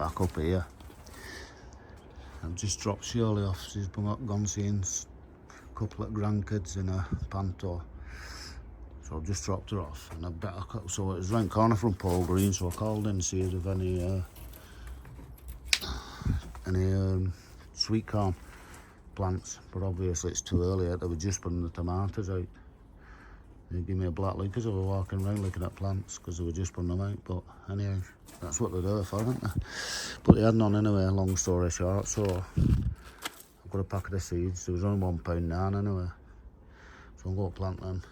back up here. I've just dropped Shirley off. She's gone seeing a couple of grandkids in a panto. So I've just dropped her off, and so it was round corner from Paul Green, so I called in to see if there any sweet corn plants, but obviously it's too early yet. They were just putting the tomatoes out. They gave me a black look as I was walking around looking at plants because they were just putting them out, but anyhow, that's what they're there for, aren't they? But they had none anyway, long story short, so I've got a packet of seeds. There was only £1.9 anyway, so I'm going to plant them.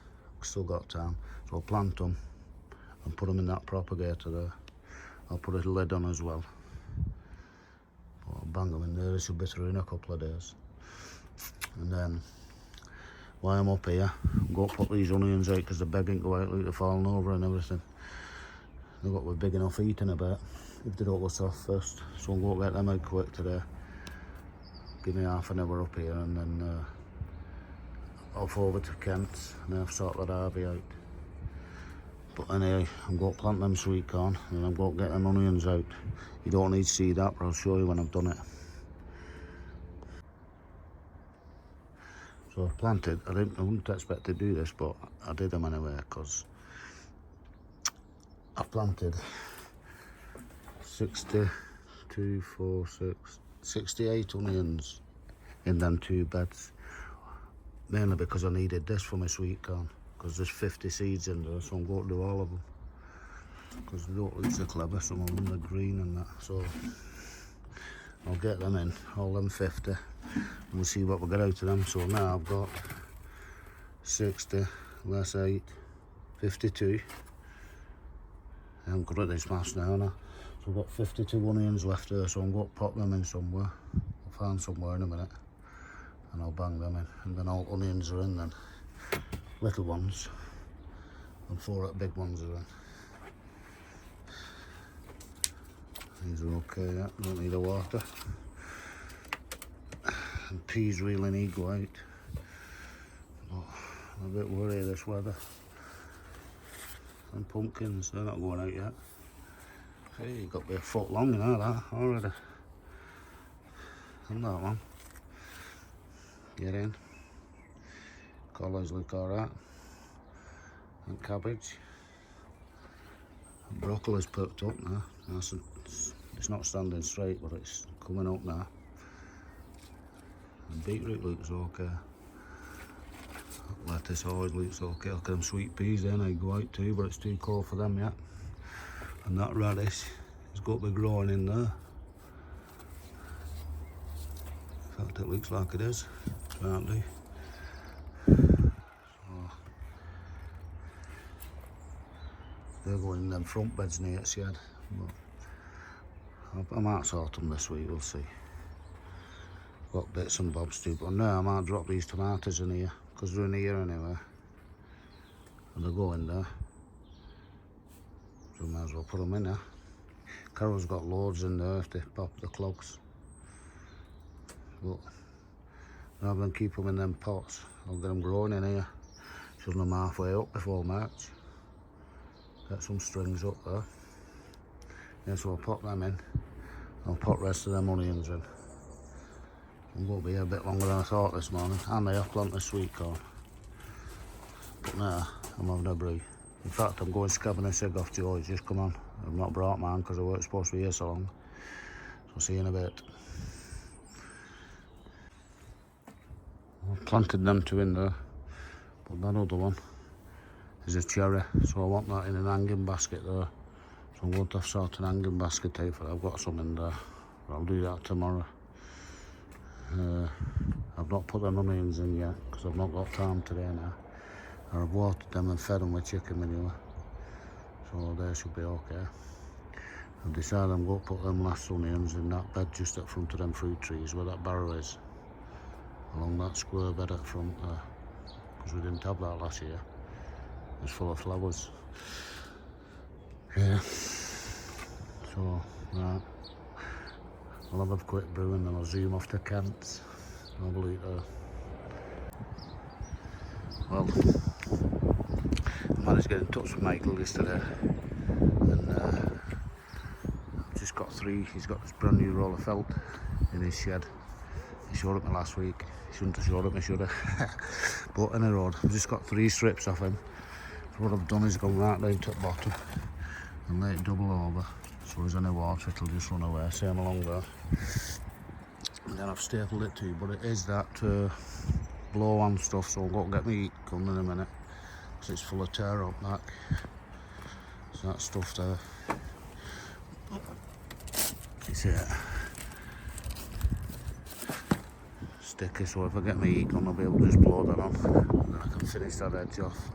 I've still got time, so I'll plant them and put them in that propagator there. I'll put a lid on as well. I'll bang them in there. They should be through in a couple of days. And then while I'm up here, I'm going to put these onions out because they're begging to go out, like they're falling over and everything. They've got to be big enough eating a bit if they don't go soft first. So I'm going to get them out quick today. Give me half an hour up here, and then off over to Kent's, and I've sorted that Harvey out. But anyway, I'm going to plant them sweet corn, and I'm going to get them onions out. You don't need to see that, but I'll show you when I've done it. So I've planted. I wouldn't expect to do this, but I did them anyway, because I've planted 68 onions in them 2 beds. Mainly because I needed this for my sweet corn, because there's 50 seeds in there, so I'm going to do all of them. Because they don't look so clever, some of them are green and that, so I'll get them in, all them 50, and we'll see what we get out of them. So now I've got 60 less 8, 52. I'm good at this maths now, so I've got 52 onions left there, so I'm going to pop them in somewhere. I'll find somewhere in a minute, and I'll bang them in, and then all onions are in then. Little ones, and 4 of the big ones are in. These are okay, yeah, don't need the water. And peas really need to go out. But I'm a bit worried this weather. And pumpkins, they're not going out yet. Hey, you've got to be a foot long in that already. And that one. Get in. Colours look alright. And cabbage. And broccoli's perked up now. It's not standing straight, but it's coming up now. And beetroot looks okay. Lettuce always looks okay. Look at them sweet peas then, they go out too, but it's too cold for them yet. And that radish has got to be growing in there. In fact, it looks like it is. Can't do. So, they're going in them front beds near its shed. But I might sort them this week, we'll see. Got bits and bobs too, but now I might drop these tomatoes in here, because they're in here anyway. And they'll go in there. So I might as well put them in there. Carol's got loads in there if they pop the clogs. But rather than keep them in them pots, I'll get them growing in here. Shove them halfway up before March. Get some strings up there. Yeah, so I'll pop them in. I'll put the rest of them onions in. I'm going to be here a bit longer than I thought this morning. And I have plenty of sweet corn. But now, I'm having a brew. In fact, I'm going scabbing a cig off Joe. He's just come on. I've not brought mine because I weren't supposed to be here so long. So I'll see you in a bit. I've planted them 2 in there. But that other one is a cherry. So I want that in an hanging basket there. So I'm going to have to sort an hanging basket out for it. I've got some in there. But I'll do that tomorrow. I've not put the onions in yet because I've not got time today now. I've watered them and fed them with chicken manure, so they should be okay. I've decided I'm going to put them last onions in that bed just at front of them fruit trees where that barrow is, along that square bed at front there, because we didn't have that last year. It was full of flowers. Yeah, so right. I'll have a quick brew and then I'll zoom off to Kent's and have a look there. Well, I managed to get in touch with Michael yesterday, and I've just got 3. He's got this brand new roll of felt in his shed. He showed it me last week. He shouldn't have showed it me, should have. But in a road, I've just got 3 strips off him. So what I've done is gone right down to the bottom and let it double over. So there's any water, it'll just run away, same along there. And then I've stapled it too, but it is that blow on stuff, so I'm going to get my heat gun in a minute. Because it's full of tear up back. So that stuff there. It's sticky, so if I get my heat gun I'll be able to just blow that on. And then I can finish that edge off.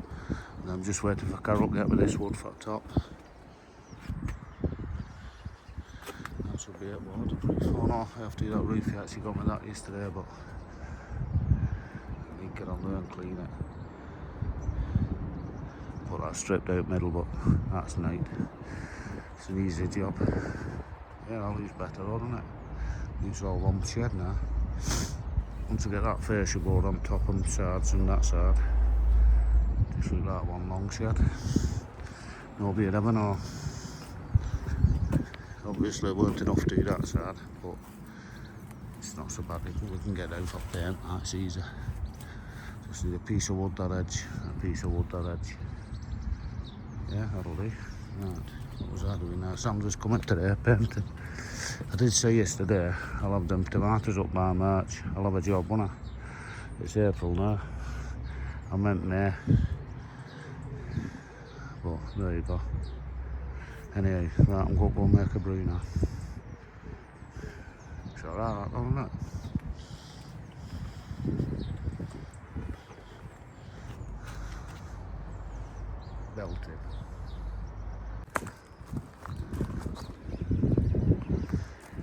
And I'm just waiting for Carol to get me this wood for the top. That should be it, waterproof. Oh no, I have to do that roof yet. She got me that yesterday, but I need to get on there and clean it. Put that stripped out middle, but that's night. It's an easy job. Yeah, I'll use better road, isn't it? Use all one shed now. Once I get that fascia board on top and sides and that side, just look like one long shed. Nobody'd ever know. Obviously it weren't enough to do that side, but it's not so bad. We can get out for paint, that's easy. Just need a piece of wood that edge, a piece of wood that edge. Yeah, that'll do. Right, what was I doing now? Sam's just coming today, painting. I did say yesterday, I'll have them tomatoes up by March. I'll have a job, won't I? It's April now. I meant May. But there you go. Anyway, right, I'm going to go make a brew now. It's alright, that, isn't it? Belted.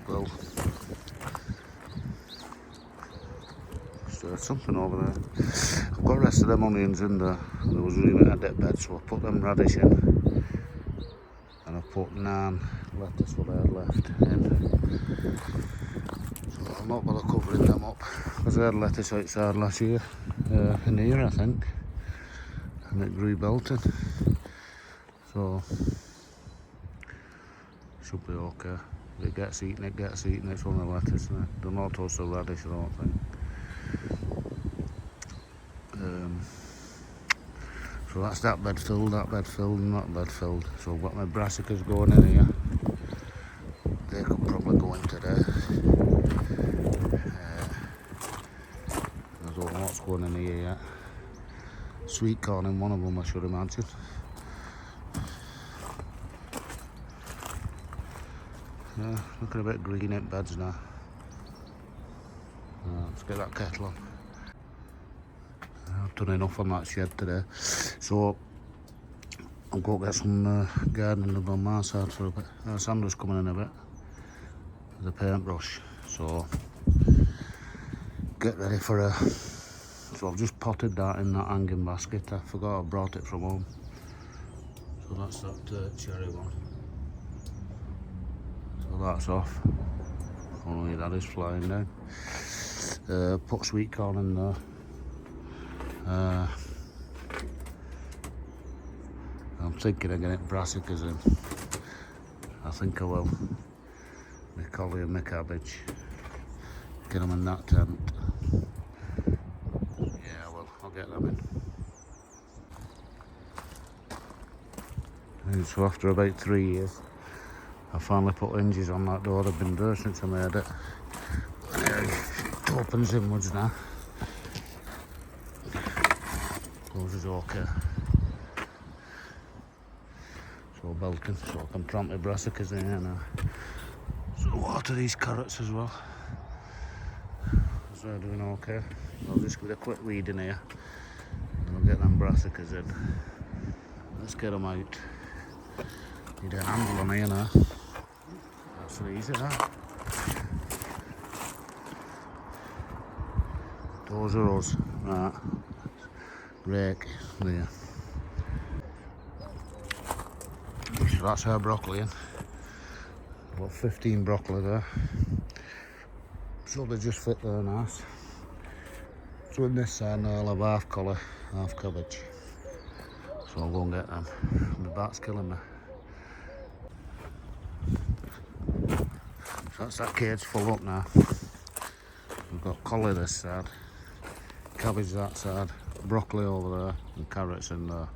Well, stirred something over there. I've got the rest of them onions in there. There was room at a dip bed, so I put them radish in. And I put 9 lettuce, what I had left, in. So I'm not bother covering them up, because I had lettuce outside last year, in here I think. And it grew belted. So, should be okay. If it gets eaten, it gets eaten. It's on the lettuce. They're not toasted radish, I don't think. So that's that bed filled, and that bed filled. So I've got my brassicas going in here. They could probably go in today. I don't know what's going in here yet. Sweet corn in one of them, I should imagine. Yeah, looking a bit green in beds now. Let's get that kettle on. I've done enough on that shed today. So I'm going to get some gardening done on my side for a bit. Sandra's coming in a bit with a paintbrush. So get ready for a... So I've just potted that in that hanging basket. I forgot I brought it from home. So that's that cherry one. So that's off. Only that is flying down. Put sweet corn in there. I'm thinking of getting brassicas in. I think I will. My collie and my cabbage. Get them in that tent. Yeah, well, I'll get them in. And so after about 3 years, I finally put hinges on that door. They've been there since I made it. It opens inwards now. Closes okay. So belting, so I can plant my brassicas in here now. So water these carrots as well. So they're doing okay. I'll just give it a quick weed in here. And I'll get them brassicas in. Let's get them out. Need a handle on here now. That's so easy, that. Those are us. Right. Rake there. So that's our broccoli in. About 15 broccoli there. So they just fit there nice. So in this side now I'll have half collar, half cabbage. So I'll go and get them. The bat's killing me. So that's that cage full up now. We've got collie this side, cabbage that side, broccoli over there, and carrots in there.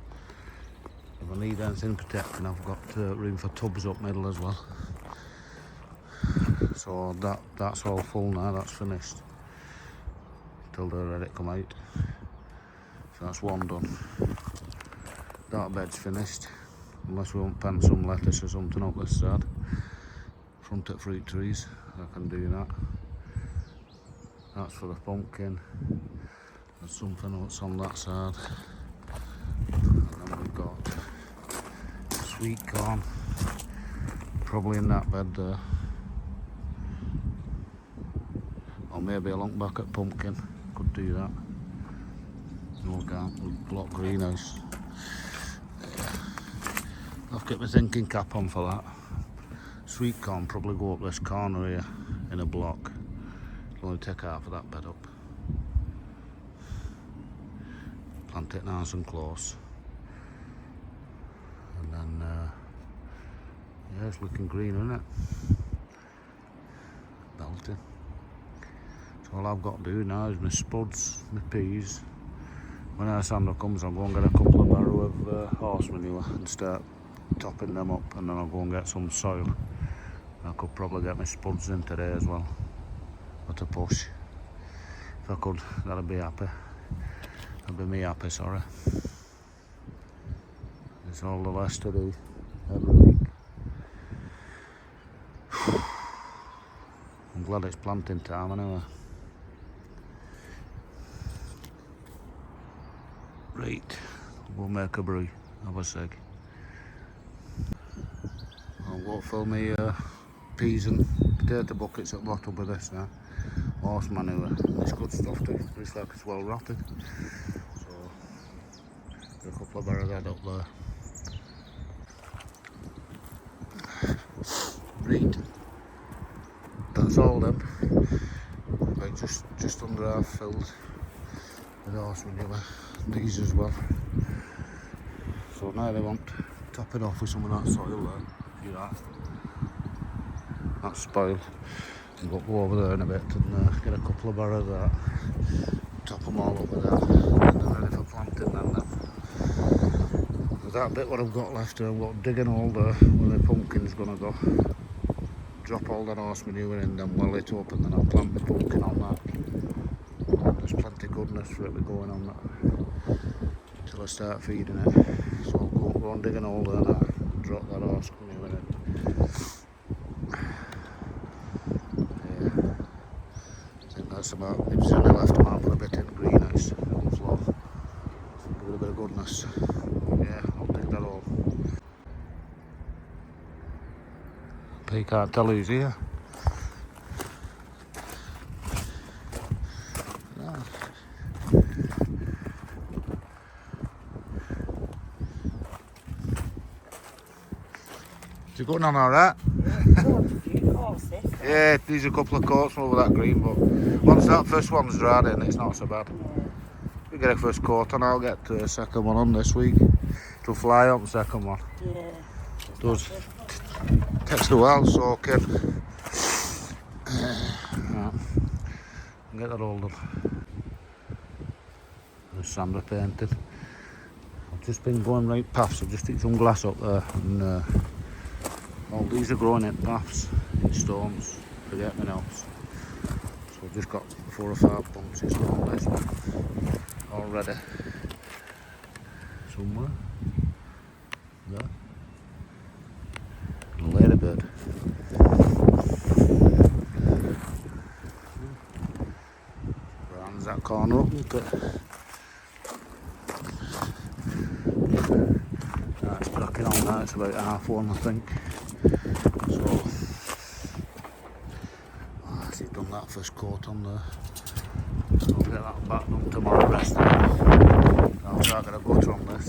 If I need anything protecting, I've got room for tubs up middle as well. So that's all full now, that's finished. Till they're ready to come out. So that's one done. That bed's finished. Unless we want to plant some lettuce or something up this side. Front at fruit trees, I can do that. That's for the pumpkin. There's something else on that side. And then we've got sweet corn. Probably in that bed there. Or maybe a look back at pumpkin. Could do that. No, can't. Block greenhouse. I'll get my thinking cap on for that. Sweet corn probably go up this corner here in a block. It'll only take half of that bed up. Plant it nice and close. And then, yeah, it's looking green, isn't it? Belting. So all I've got to do now is my spuds, my peas. When our sander comes, I'll go and get a couple of barrels of horse manure and start topping them up, and then I'll go and get some soil. I could probably get my spuds in today as well. But a push. If I could, that'd be happy. That'd be me happy, sorry. It's all the less to do every week. I'm glad it's planting time anyway. Right, we'll make a brew, have a sec. I'll go fill me peas and potato buckets at the bottom with this now. Horse manure, it's good stuff too, looks like it's well rotted. So, get a couple of barrels of that up there. Right, that's all then. About just under half filled with horse manure. These as well. So now they want to top it off with some of that soil there. See that? That's spoiled. We'll go over there in a bit and get a couple of barrels of that. Top them all up with that. And they're ready for planting then. With that bit what I've got left here, I've got digging all there where the pumpkin's gonna go. Drop all that horse manure in, then well it up, and then I'll plant the pumpkin on that. There's plenty of goodness for it to be going on that till I start feeding it. So I'll go on digging all there now, drop that horse manure in it. Yeah. I think that's about, if there's any left I might put a bit in the greenhouse on the floor. Give it a bit of goodness. Yeah, I'll dig that all. But you can't tell who's here. Is it going on alright? Yeah, these are a couple of coats over that green, but once that first one's dried in, it's not so bad. We get a first coat on, I'll get a second one on this week. It'll fly on the second one. Yeah. It does. Takes a while soaking. Yeah. Get that all done. There's sander painted. I've just been going right paths, I've just took some glass up there, and all these are growing in paths, in stones, forget-me-nots. So I've just got 4 or 5 bunches on this one, all ready. Somewhere. There. A ladybird. Rounds that corner up, isn't it? It's cracking on now, it's about 1:30 I think. So, he's done that first coat on there. So I'll get that back done tomorrow, rest of it. I'll try to get a gutter on this.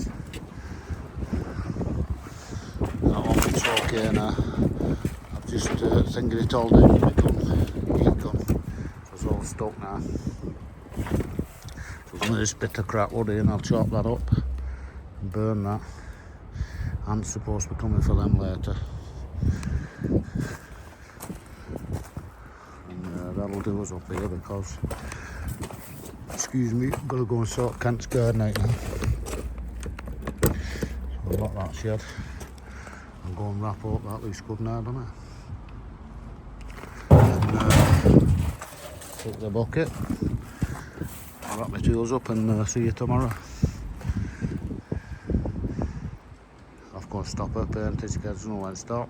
That one looks okay now. I've just thinking it all down, heat gun. So it's all stuck now. So some of this bit of crap wood here, and I'll chop that up and burn that. I'm supposed to be coming for them later. tools up here because, excuse me, I've got to go and sort Kent's garden out now. So I'll lock that shed and go and wrap up that loose good now, don't I? And take the bucket, wrap my tools up and see you tomorrow. I've got to stop up here and take the kids and all that stop.